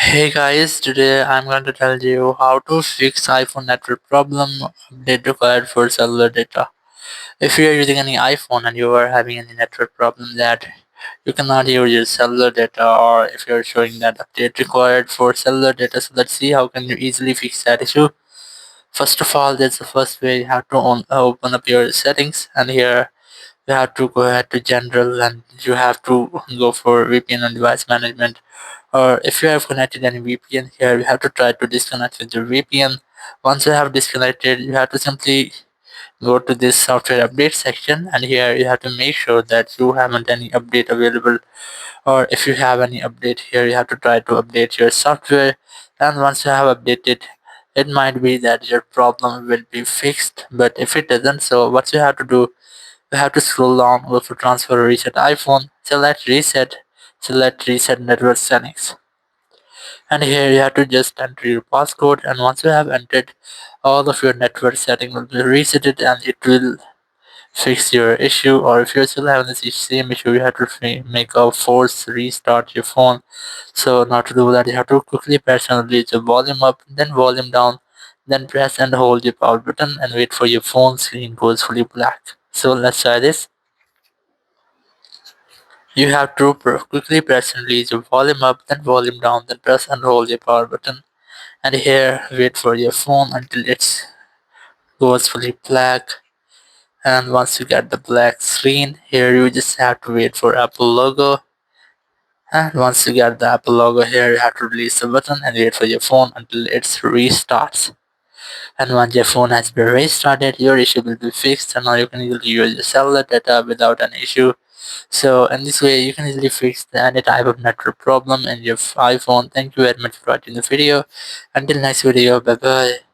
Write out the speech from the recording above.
Hey guys, today I'm going to tell you how to fix iPhone network problem update required for cellular data. If you are using any iPhone and you are having any network problem that you cannot use your cellular data, or if you're showing that update required for cellular data, so let's see how can you easily fix that issue. First of all, that's the first way. You have to open up your settings, and here you have to go ahead to general, and you have to go for VPN and device management. Or if you have connected any VPN, here you have to try to disconnect with your VPN. Once you have disconnected, you have to simply go to this software update section, and here you have to make sure that you haven't any update available, or if you have any update, here you have to try to update your software. And once you have updated, it might be that your problem will be fixed. But if it doesn't, so what you have to do, you have to scroll down, go for transfer or reset iPhone, select reset network settings, and here you have to just enter your passcode. And once you have entered, all of your network setting will be resetted, and it will fix your issue. Or if you're still having this same issue, you have to make a force restart your phone. So now to do that, you have to quickly press and release the volume up, then volume down, then press and hold the power button and wait for your phone screen goes fully black. So let's try this. You have to quickly press and release your volume up, then volume down, then press and hold the power button. And here wait for your phone until it goes fully black. And once you get the black screen, here you just have to wait for Apple logo. And once you get the Apple logo, here you have to release the button and wait for your phone until it restarts. And once your phone has been restarted, your issue will be fixed, and now you can easily use your cellular data without an issue. So in this way, you can easily fix any type of network problem in your iPhone. Thank you very much for watching the video. Until next video, bye bye.